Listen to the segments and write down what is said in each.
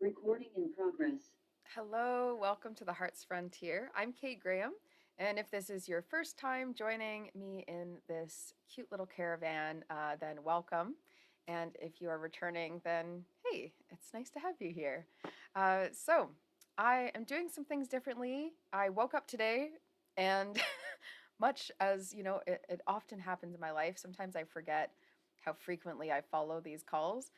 Recording in progress. Hello, welcome to the Heart's Frontier. I'm Kate Graham, and if this is your first time joining me in this cute little caravan, then welcome. And if you are returning, then hey, it's nice to have you here. So, I am doing some things differently. I woke up today, and much as it often happens in my life, sometimes I forget how frequently I follow these calls.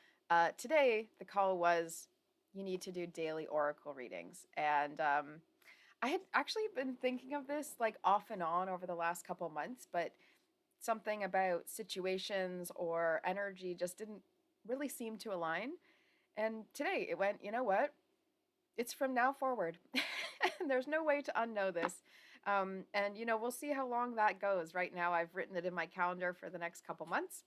Today, the call was you need to do daily oracle readings. And I had actually been thinking of this like off and on over the last couple months, but something about situations or energy just didn't really seem to align. And today it went, you know what? It's from now forward. There's no way to unknow this. And, we'll see how long that goes. Right now, I've written it in my calendar for the next couple months,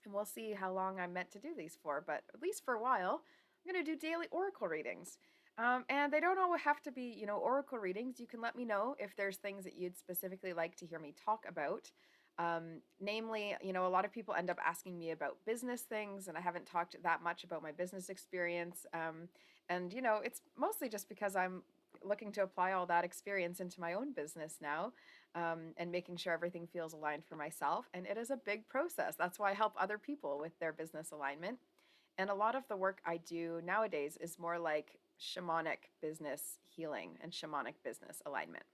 and we'll see how long I'm meant to do these for. But at least for a while, I'm going to do daily oracle readings. And they don't all have to be, oracle readings. You can let me know if there's things that you'd specifically like to hear me talk about. Namely, a lot of people end up asking me about business things, and I haven't talked that much about my business experience. And, it's mostly just because I'm looking to apply all that experience into my own business now, and making sure everything feels aligned for myself. And it is a big process. That's why I help other people with their business alignment. And a lot of the work I do nowadays is more like shamanic business healing and shamanic business alignment.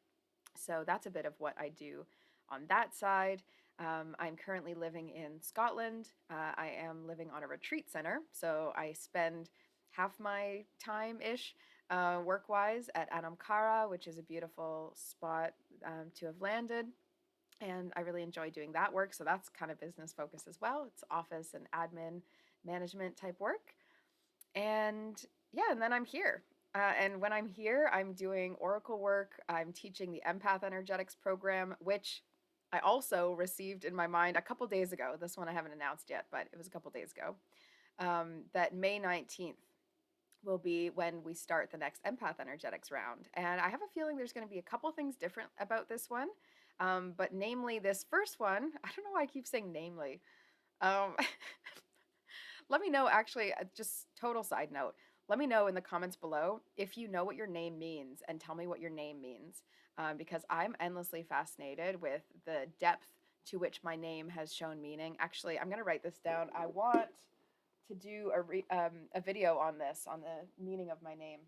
So that's a bit of what I do on that side. I'm currently living in Scotland. I am living on a retreat center. So I spend half my time ish work wise at Anamkara, which is a beautiful spot to have landed. And I really enjoy doing that work. So that's kind of business focused as well. It's office and admin management type work. And yeah, and then I'm here. And when I'm here, I'm doing oracle work. I'm teaching the Empath Energetics program, which I also received in my mind a couple days ago. This one I haven't announced yet, but it was a couple days ago. That May 19th will be when we start the next Empath Energetics round. And I have a feeling there's going to be a couple things different about this one. But namely, this first one, I don't know why I keep saying namely. Um, Let me know, actually, just total side note. Let me know in the comments below if you know what your name means and tell me what your name means, because I'm endlessly fascinated with the depth to which my name has shown meaning. Actually, I'm going to write this down. I want to do a video on this, on the meaning of my name.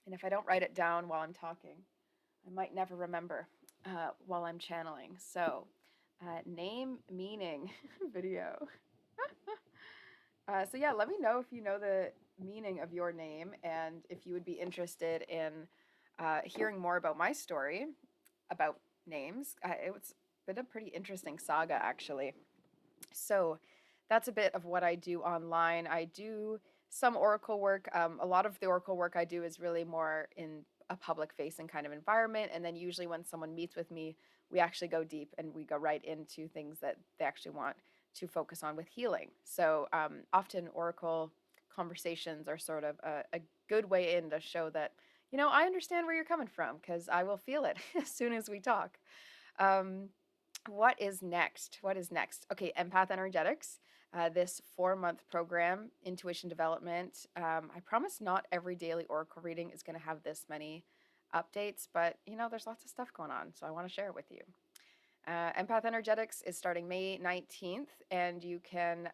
And if I don't write it down while I'm talking, I might never remember while I'm channeling. So, name meaning video. So yeah, let me know if you know the meaning of your name and if you would be interested in hearing more about my story about names. It's been a pretty interesting saga, actually. So that's a bit of what I do online. I do some oracle work. A lot of the oracle work I do is really more in a public facing kind of environment. And then usually when someone meets with me, we actually go deep and we go right into things that they actually want to focus on with healing. So often oracle conversations are sort of a good way in to show that, I understand where you're coming from because I will feel it as soon as we talk. Um, what is next? What is next? Okay, Empath Energetics, this 4-month program, intuition development. I promise not every daily oracle reading is going to have this many updates, but there's lots of stuff going on, so I want to share it with you. Empath Energetics is starting May 19th, and you can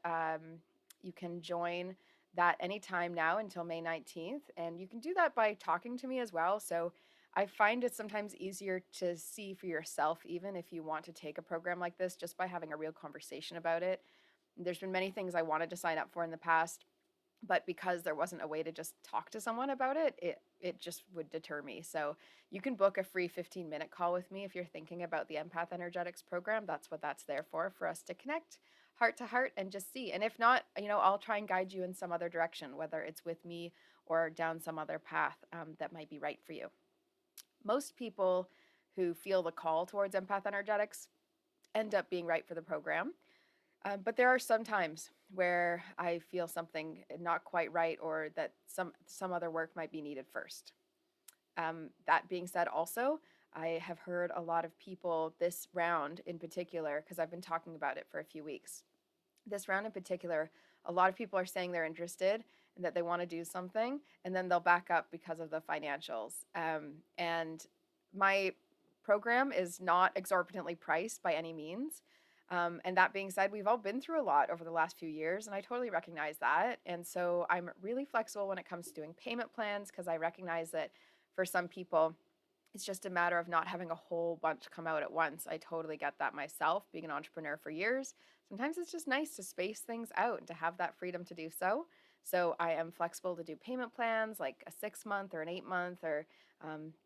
join that anytime now until May 19th, and you can do that by talking to me as well. So I find it sometimes easier to see for yourself, even if you want to take a program like this, just by having a real conversation about it. There's been many things I wanted to sign up for in the past, but because there wasn't a way to just talk to someone about it, it just would deter me. So you can book a free 15-minute call with me if you're thinking about the Empath Energetics program. That's what that's there for us to connect heart to heart and just see. And if not, I'll try and guide you in some other direction, whether it's with me or down some other path that might be right for you. Most people who feel the call towards Empath Energetics end up being right for the program. But there are some times where I feel something not quite right, or that some other work might be needed first. That being said, also, I have heard a lot of people this round in particular, because I've been talking about it for a few weeks. This round in particular, a lot of people are saying they're interested, and that they want to do something, and then they'll back up because of the financials. And my program is not exorbitantly priced by any means. And that being said, we've all been through a lot over the last few years, and I totally recognize that. And so I'm really flexible when it comes to doing payment plans, because I recognize that for some people, it's just a matter of not having a whole bunch come out at once. I totally get that myself, being an entrepreneur for years. Sometimes it's just nice to space things out and to have that freedom to do so. So I am flexible to do payment plans, like a 6 month or an 8 month or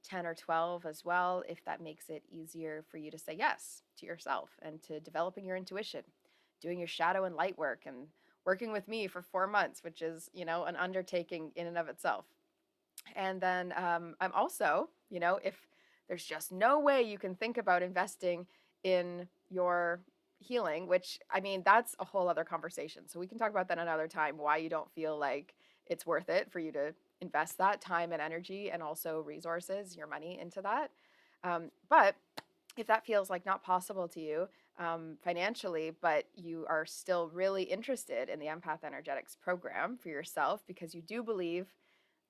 10 or 12 as well, if that makes it easier for you to say yes to yourself and to developing your intuition, doing your shadow and light work, and working with me for 4 months, which is, an undertaking in and of itself. And then I'm also, if there's just no way you can think about investing in your healing, which I mean, that's a whole other conversation. So we can talk about that another time, why you don't feel like it's worth it for you to invest that time and energy and also resources, your money into that. But if that feels like not possible to you financially, but you are still really interested in the Empath Energetics program for yourself because you do believe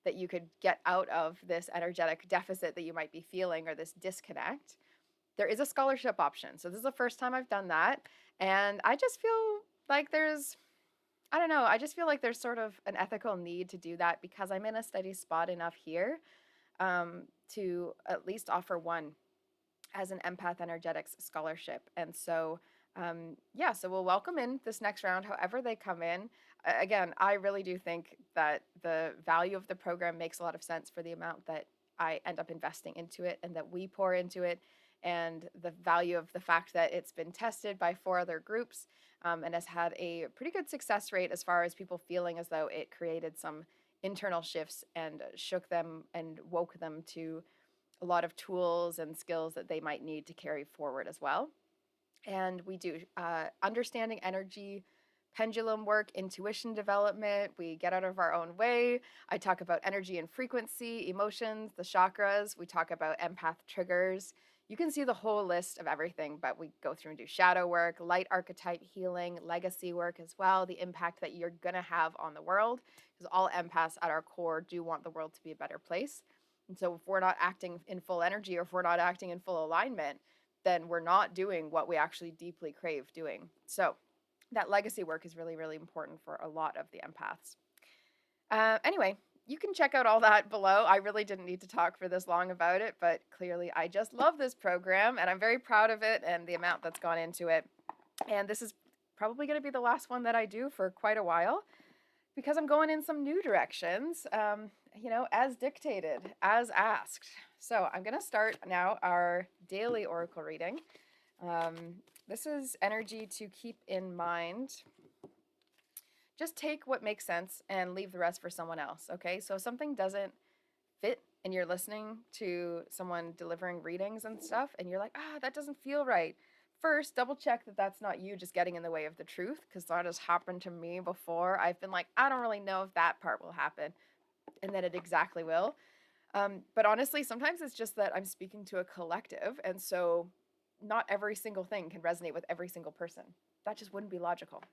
that you could get out of this energetic deficit that you might be feeling or this disconnect, there is a scholarship option. So this is the first time I've done that. And I just feel like I don't know, I just feel like there's sort of an ethical need to do that because I'm in a steady spot enough here to at least offer one as an Empath Energetics scholarship. And so, yeah, so we'll welcome in this next round, however they come in. Again, I really do think that the value of the program makes a lot of sense for the amount that I end up investing into it and that we pour into it, and the value of the fact that it's been tested by 4 other groups and has had a pretty good success rate as far as people feeling as though it created some internal shifts and shook them and woke them to a lot of tools and skills that they might need to carry forward as well. And we do understanding energy, pendulum work, intuition development. We get out of our own way. I talk about energy and frequency, emotions, the chakras. We talk about empath triggers. You can see the whole list of everything, but we go through and do shadow work, light archetype healing, legacy work as well, the impact that you're going to have on the world, because all empaths at our core do want the world to be a better place. And so if we're not acting in full energy or if we're not acting in full alignment, then we're not doing what we actually deeply crave doing. So that legacy work is really, really important for a lot of the empaths. Anyway, you can check out all that below. I really didn't need to talk for this long about it, but clearly I just love this program and I'm very proud of it and the amount that's gone into it. And this is probably going to be the last one that I do for quite a while because I'm going in some new directions, as dictated, as asked. So I'm going to start now our daily oracle reading. This is energy to keep in mind. Just take what makes sense and leave the rest for someone else, okay? So if something doesn't fit and you're listening to someone delivering readings and stuff and you're like, that doesn't feel right. First, double check that that's not you just getting in the way of the truth, because that has happened to me before. I've been like, I don't really know if that part will happen, and then it exactly will. But honestly, sometimes it's just that I'm speaking to a collective, and so not every single thing can resonate with every single person. That just wouldn't be logical.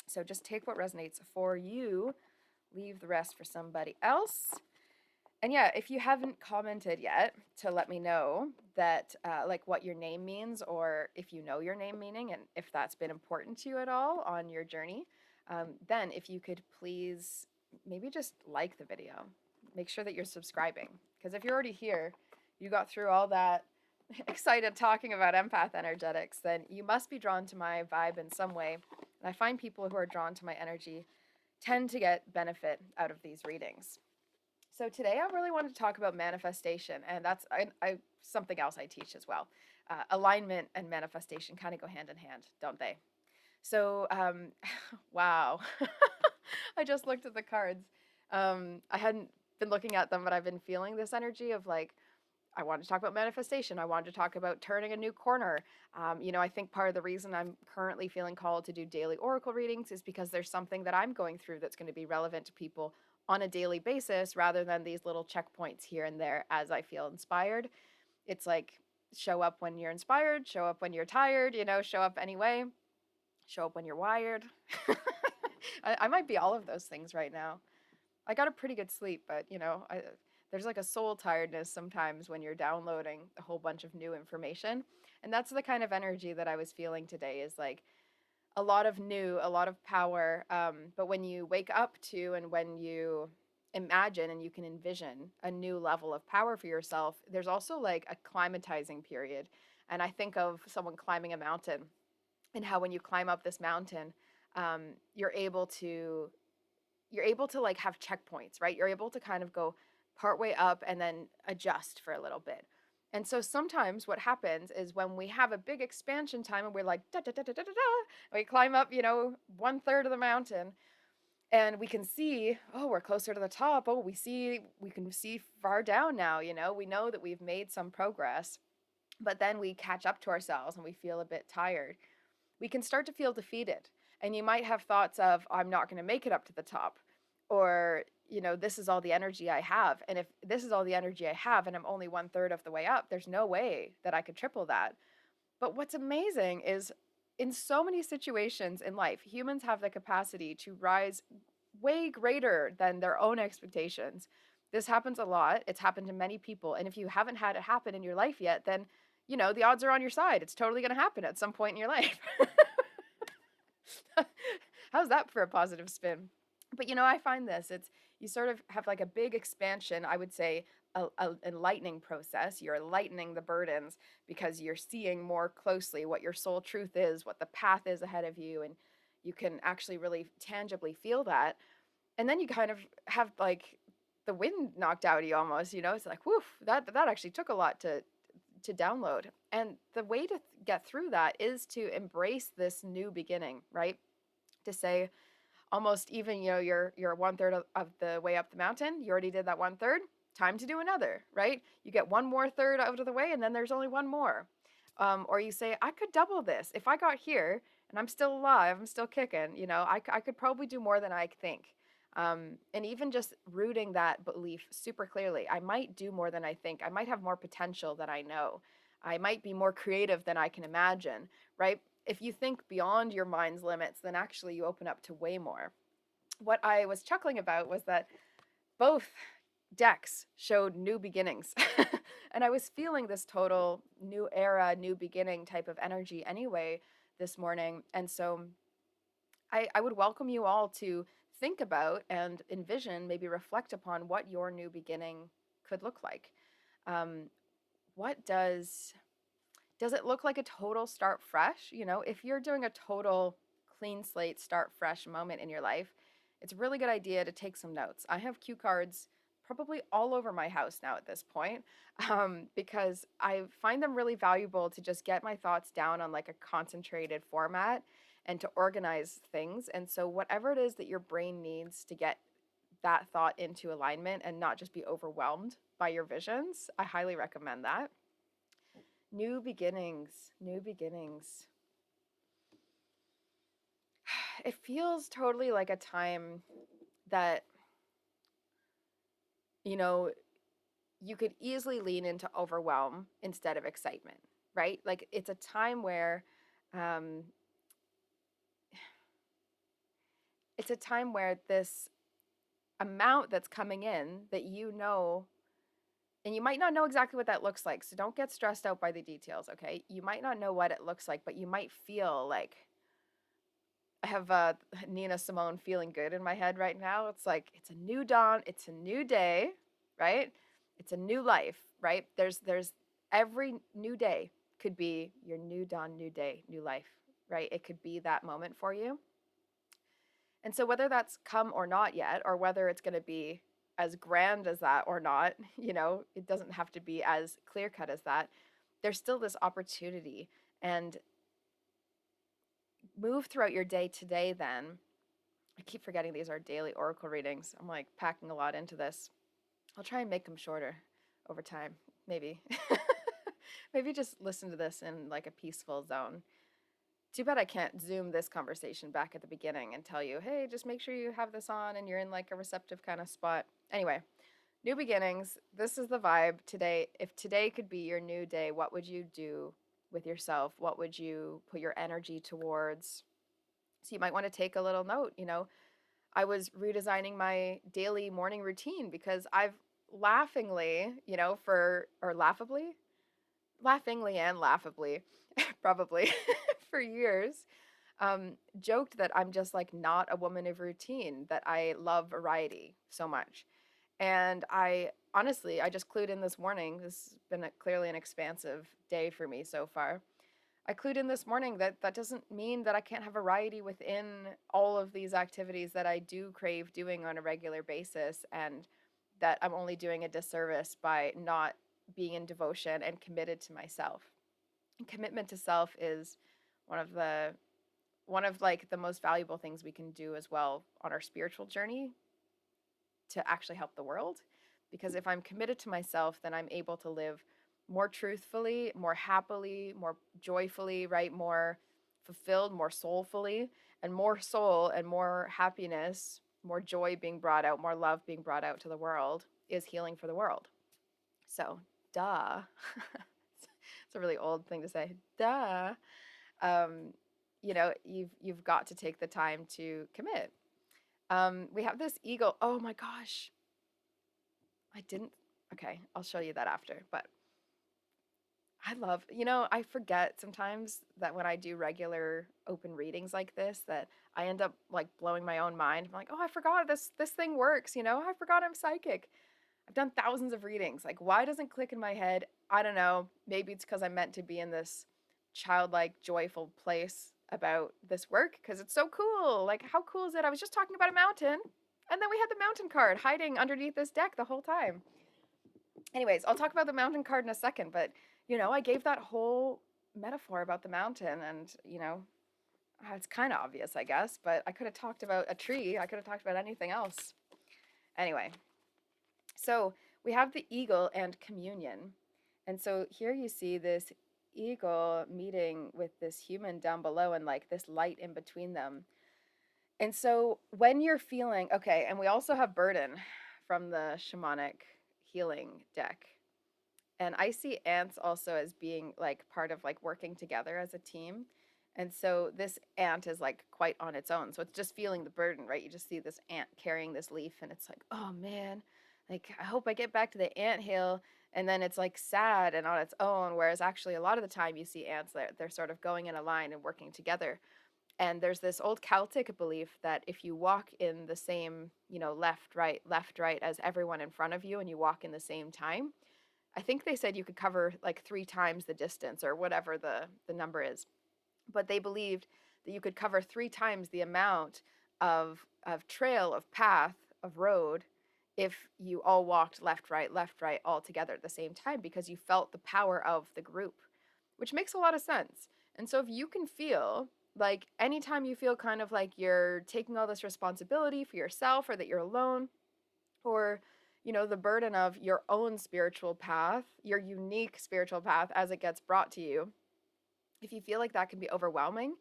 So just take what resonates for you, leave the rest for somebody else. And yeah, if you haven't commented yet to let me know that, like what your name means, or if you know your name meaning and if that's been important to you at all on your journey, then if you could please maybe just like the video, make sure that you're subscribing. Because if you're already here, you got through all that excited talking about empath energetics, then you must be drawn to my vibe in some way. And I find people who are drawn to my energy tend to get benefit out of these readings. So today I really wanted to talk about manifestation, and that's something else I teach as well. Alignment and manifestation kind of go hand in hand, don't they? So, wow. I just looked at the cards. I hadn't been looking at them, but I've been feeling this energy of like, I wanted to talk about manifestation. I wanted to talk about turning a new corner. I think part of the reason I'm currently feeling called to do daily oracle readings is because there's something that I'm going through that's going to be relevant to people on a daily basis rather than these little checkpoints here and there as I feel inspired. It's like show up when you're inspired, show up when you're tired, show up anyway, show up when you're wired. I might be all of those things right now. I got a pretty good sleep, but there's like a soul tiredness sometimes when you're downloading a whole bunch of new information. And that's the kind of energy that I was feeling today, is like a lot of new, a lot of power. But when you wake up to, and when you imagine and you can envision a new level of power for yourself, there's also like a climatizing period. And I think of someone climbing a mountain, and how when you climb up this mountain, um, you're able to like have checkpoints, right? You're able to kind of go partway up and then adjust for a little bit. And so sometimes what happens is when we have a big expansion time and we're like da da da da da da, we climb up, 1/3 of the mountain, and we can see, oh, we're closer to the top. Oh, we can see far down now. We know that we've made some progress, but then we catch up to ourselves and we feel a bit tired. We can start to feel defeated. And you might have thoughts of, oh, I'm not going to make it up to the top. Or, this is all the energy I have. And if this is all the energy I have and I'm only 1/3 of the way up, there's no way that I could triple that. But what's amazing is, in so many situations in life, humans have the capacity to rise way greater than their own expectations. This happens a lot. It's happened to many people. And if you haven't had it happen in your life yet, then, the odds are on your side. It's totally going to happen at some point in your life. How's that for a positive spin? But I find this, you sort of have like a big expansion, I would say, a enlightening process. You're lightening the burdens because you're seeing more closely what your soul truth is, what the path is ahead of you, and you can actually really tangibly feel that. And then you kind of have like the wind knocked out of you almost. It's like, woof, that actually took a lot to download. And the way to get through that is to embrace this new beginning, right? To say, almost even, you're 1/3 of the way up the mountain. You already did that 1/3. Time to do another, right? You get one more third out of the way, and then there's only one more. Or you say, I could double this. If I got here and I'm still alive, I'm still kicking, I could probably do more than I think. And even just rooting that belief super clearly, I might do more than I think. I might have more potential than I know. I might be more creative than I can imagine, right? If you think beyond your mind's limits, then actually you open up to way more. What I was chuckling about was that both decks showed new beginnings. And I was feeling this total new era, new beginning type of energy anyway this morning. And so I would welcome you all to think about and envision, maybe reflect upon what your new beginning could look like. What does it look like a total start fresh? If you're doing a total clean slate, start fresh moment in your life, it's a really good idea to take some notes. I have cue cards probably all over my house now at this point, because I find them really valuable to just get my thoughts down on like a concentrated format and to organize things. And so whatever it is that your brain needs to get that thought into alignment and not just be overwhelmed by your visions, I highly recommend that. New beginnings, new beginnings. It feels totally like a time that, you could easily lean into overwhelm instead of excitement, right? Like it's a time where, this amount that's coming in that and you might not know exactly what that looks like. So don't get stressed out by the details, okay? You might not know what it looks like, but you might feel like, I have Nina Simone Feeling Good in my head right now. It's like, it's a new dawn. It's a new day, right? It's a new life, right? There's every new day could be your new dawn, new day, new life, right? It could be that moment for you. And so whether that's come or not yet, or whether it's going to be as grand as that or not, it doesn't have to be as clear cut as that. There's still this opportunity. And move throughout your day today then. I keep forgetting these are daily oracle readings. I'm like packing a lot into this. I'll try and make them shorter over time, maybe. Maybe just listen to this in like a peaceful zone. Too bad I can't zoom this conversation back at the beginning and tell you, hey, just make sure you have this on and you're in like a receptive kind of spot. Anyway, new beginnings. This is the vibe today. If today could be your new day, what would you do with yourself? What would you put your energy towards? So you might want to take a little note. I was redesigning my daily morning routine because I've laughingly, laughingly and laughably, probably for years, joked that I'm just like not a woman of routine, that I love variety so much. And I honestly, I just clued in this morning. This has been clearly an expansive day for me so far. I clued in this morning that that doesn't mean that I can't have variety within all of these activities that I do crave doing on a regular basis, and that I'm only doing a disservice by not being in devotion and committed to myself. And commitment to self is one of the one of like the most valuable things we can do as well on our spiritual journey to actually help the world. Because if I'm committed to myself, then I'm able to live more truthfully, more happily, more joyfully, right? More fulfilled, more soulfully, and more soul and more happiness, more joy being brought out, more love being brought out to the world is healing for the world. So, duh. It's a really old thing to say. Duh. Um, you've got to take the time to commit. We have this eagle. Oh my gosh. I didn't. Okay, I'll show you that after. But I forget sometimes that when I do regular open readings like this, that I end up like blowing my own mind. I'm like, oh, I forgot this thing works. I forgot I'm psychic. I've done thousands of readings. Like, why doesn't it click in my head? I don't know. Maybe it's because I'm meant to be in this childlike, joyful place about this work because it's so cool. Like, how cool is it? I was just talking about a mountain, and then we had the mountain card hiding underneath this deck the whole time. Anyways, I'll talk about the mountain card in a second, but I gave that whole metaphor about the mountain, and it's kind of obvious, I guess, but I could have talked about a tree. I could have talked about anything else. Anyway, so we have the eagle and communion. And so here you see this eagle meeting with this human down below and like this light in between them. And so when you're feeling, okay, and we also have burden from the shamanic healing deck. And I see ants also as being like part of like working together as a team. And so this ant is like quite on its own. So it's just feeling the burden, right? You just see this ant carrying this leaf and it's like, oh man, like I hope I get back to the ant hill. And then it's like sad and on its own. Whereas actually a lot of the time you see ants, they're sort of going in a line and working together. And there's this old Celtic belief that if you walk in the same, left, right as everyone in front of you and you walk in the same time, I think they said you could cover like 3 times the distance or whatever the number is. But they believed that you could cover 3 times the amount of trail, of path, of road if you all walked left, right all together at the same time because you felt the power of the group, which makes a lot of sense. And so if you can feel like anytime you feel kind of like you're taking all this responsibility for yourself or that you're alone, or the burden of your own spiritual path, your unique spiritual path as it gets brought to you, if you feel like that can be overwhelming,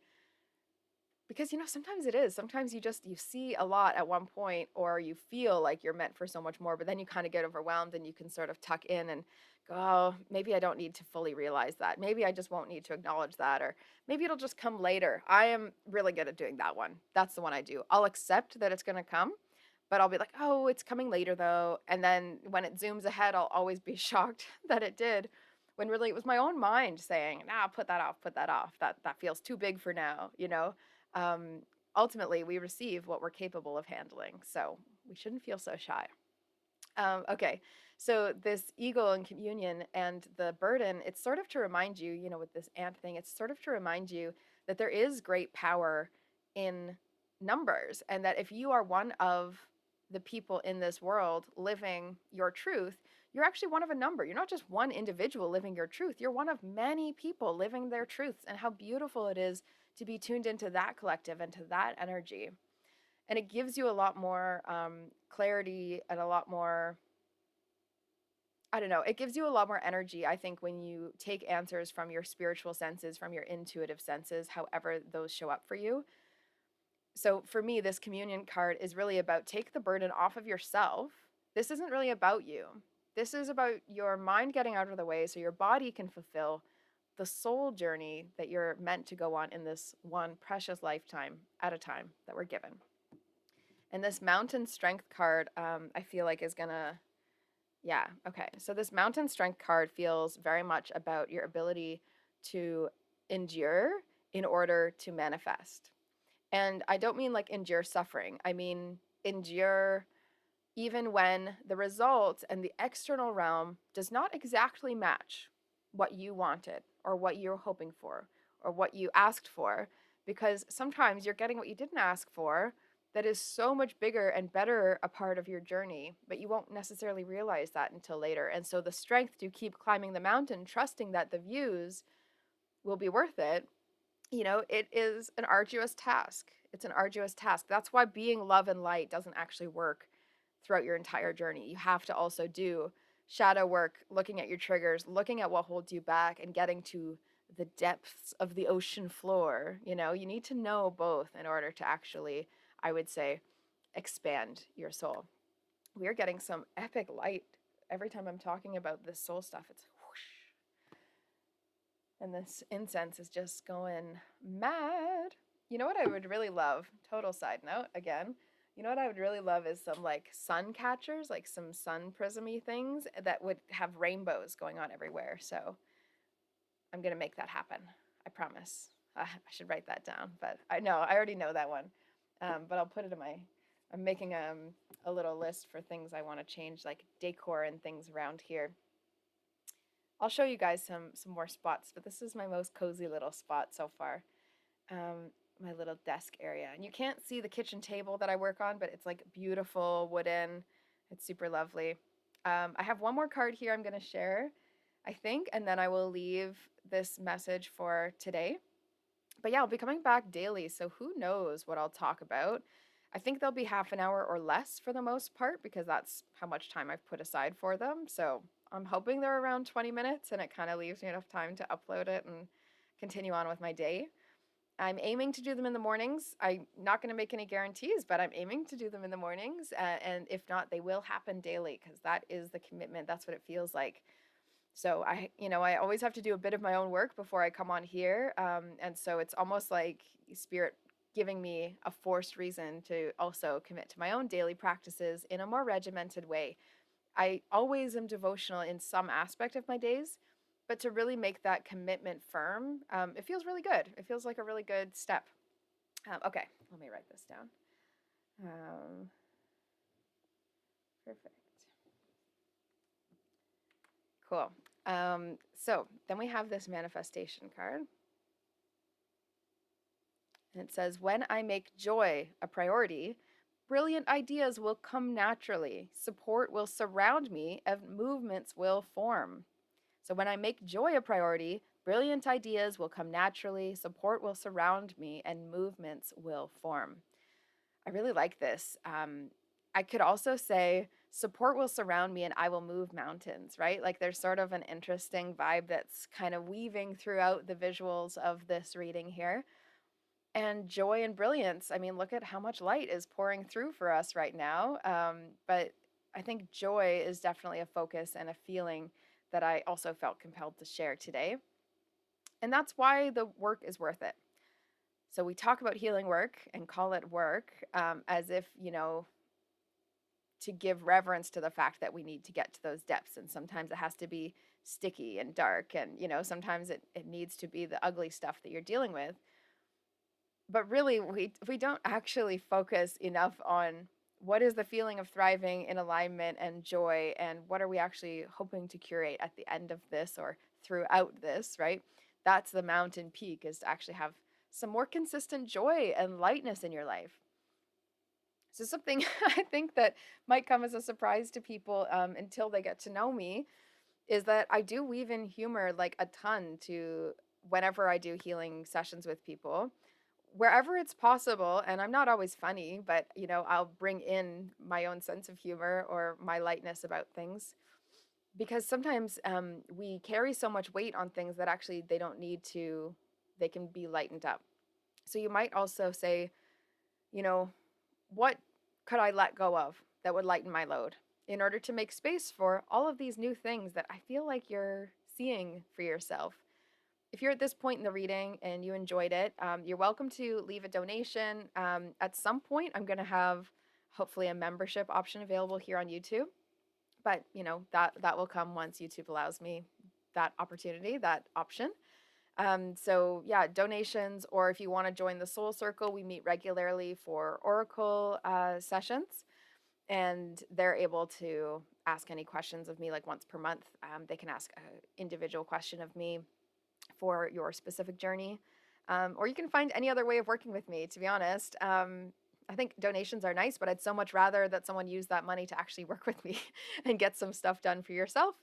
because sometimes it is. Sometimes you see a lot at one point, or you feel like you're meant for so much more, but then you kind of get overwhelmed and you can sort of tuck in and go, oh, maybe I don't need to fully realize that. Maybe I just won't need to acknowledge that, or maybe it'll just come later. I am really good at doing that one. That's the one I do. I'll accept that it's going to come, but I'll be like, oh, it's coming later though. And then when it zooms ahead, I'll always be shocked that it did, when really it was my own mind saying, nah, put that off, put that off. That feels too big for now. Um, Ultimately, we receive what we're capable of handling. So we shouldn't feel so shy. Okay, so this eagle and communion and the burden, it's sort of to remind you, with this ant thing, it's sort of to remind you that there is great power in numbers, and that if you are one of the people in this world living your truth, you're actually one of a number. You're not just one individual living your truth. You're one of many people living their truths, and how beautiful it is to be tuned into that collective and to that energy. And it gives you a lot more clarity and a lot more, I don't know, it gives you a lot more energy, I think, when you take answers from your spiritual senses, from your intuitive senses, however those show up for you. So for me, this communion card is really about take the burden off of yourself. This isn't really about you. This is about your mind getting out of the way so your body can fulfill the soul journey that you're meant to go on in this one precious lifetime at a time that we're given. And this Mountain Strength card, I feel like is gonna, yeah, okay. So this Mountain Strength card feels very much about your ability to endure in order to manifest. And I don't mean like endure suffering. I mean endure even when the result and the external realm does not exactly match what you wanted or what you're hoping for or what you asked for, because sometimes you're getting what you didn't ask for that is so much bigger and better a part of your journey, but you won't necessarily realize that until later. And so the strength to keep climbing the mountain, trusting that the views will be worth it, it is an arduous task. It's an arduous task. That's why being love and light doesn't actually work throughout your entire journey. You have to also do shadow work, looking at your triggers, looking at what holds you back, and getting to the depths of the ocean floor. You need to know both in order to actually, I would say, expand your soul. We are getting some epic light every time I'm talking about this soul stuff. It's whoosh. And this incense is just going mad. You know what I would really love? Total side note again. You know what I would really love is some like sun catchers, like some sun prismy things that would have rainbows going on everywhere. So I'm going to make that happen. I promise. I should write that down, but I already know that one. But I'll put it in I'm making a little list for things I want to change, like decor and things around here. I'll show you guys some more spots, but this is my most cozy little spot so far. My little desk area. And you can't see the kitchen table that I work on, but it's like beautiful wooden. It's super lovely. I have one more card here I'm going to share, I think, and then I will leave this message for today. But yeah, I'll be coming back daily, so who knows what I'll talk about. I think they'll be half an hour or less for the most part, because that's how much time I've put aside for them. So I'm hoping they're around 20 minutes, and it kind of leaves me enough time to upload it and continue on with my day. I'm aiming to do them in the mornings. I'm not going to make any guarantees, but I'm aiming to do them in the mornings. And if not, they will happen daily, because that is the commitment. That's what it feels like. So I always have to do a bit of my own work before I come on here. And so it's almost like Spirit giving me a forced reason to also commit to my own daily practices in a more regimented way. I always am devotional in some aspect of my days, but to really make that commitment firm, it feels really good. It feels like a really good step. Okay, let me write this down. Perfect. Cool. So then we have this manifestation card. And it says, when I make joy a priority, brilliant ideas will come naturally. Support will surround me and movements will form. So when I make joy a priority, brilliant ideas will come naturally, support will surround me, and movements will form. I really like this. I could also say support will surround me and I will move mountains, right? Like there's sort of an interesting vibe that's kind of weaving throughout the visuals of this reading here. And joy and brilliance. I mean, look at how much light is pouring through for us right now. But I think joy is definitely a focus and a feeling that I also felt compelled to share today. And that's why the work is worth it. So we talk about healing work and call it work, as if, to give reverence to the fact that we need to get to those depths. And sometimes it has to be sticky and dark. And, sometimes it needs to be the ugly stuff that you're dealing with. But really, we don't actually focus enough on what is the feeling of thriving in alignment and joy, and what are we actually hoping to curate at the end of this or throughout this, right? That's the mountain peak, is to actually have some more consistent joy and lightness in your life. So something I think that might come as a surprise to people until they get to know me is that I do weave in humor like a ton to whenever I do healing sessions with people, wherever it's possible. And I'm not always funny, but I'll bring in my own sense of humor or my lightness about things, because sometimes we carry so much weight on things that actually they don't need to, they can be lightened up. So you might also say, what could I let go of that would lighten my load in order to make space for all of these new things that I feel like you're seeing for yourself? If you're at this point in the reading and you enjoyed it, you're welcome to leave a donation. At some point, I'm going to have hopefully a membership option available here on YouTube. But that will come once YouTube allows me that opportunity, that option. So yeah, donations, or if you want to join the Soul Circle, we meet regularly for Oracle sessions, and they're able to ask any questions of me like once per month. They can ask an individual question of me for your specific journey. Or you can find any other way of working with me, to be honest. I think donations are nice, but I'd so much rather that someone use that money to actually work with me and get some stuff done for yourself.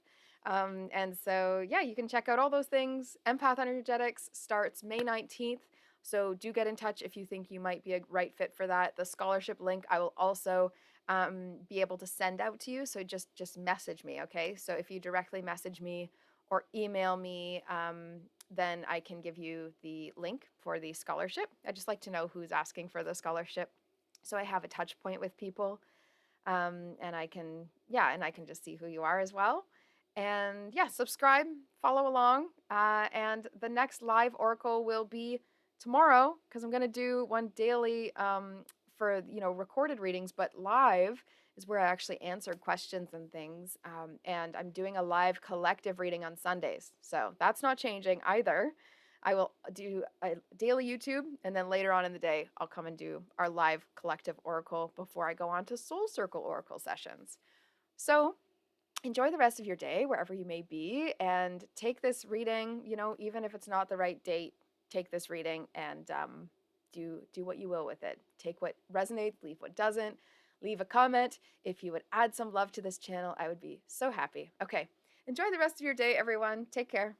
And so, yeah, you can check out all those things. Empath Energetics starts May 19th. So do get in touch if you think you might be a right fit for that. The scholarship link I will also be able to send out to you. So just message me, okay? So if you directly message me or email me, then I can give you the link for the scholarship. I just like to know who's asking for the scholarship, so I have a touch point with people, and I can just see who you are as well. And yeah, subscribe, follow along, and the next live oracle will be tomorrow, because I'm going to do one daily for recorded readings, but live is where I actually answer questions and things. And I'm doing a live collective reading on Sundays, so that's not changing either. I will do a daily YouTube, and then later on in the day, I'll come and do our live collective oracle before I go on to Soul Circle oracle sessions. So enjoy the rest of your day wherever you may be, and take this reading, even if it's not the right date, take this reading and do what you will with it. Take what resonates, leave what doesn't. Leave a comment. If you would add some love to this channel, I would be so happy. Okay, enjoy the rest of your day, everyone. Take care.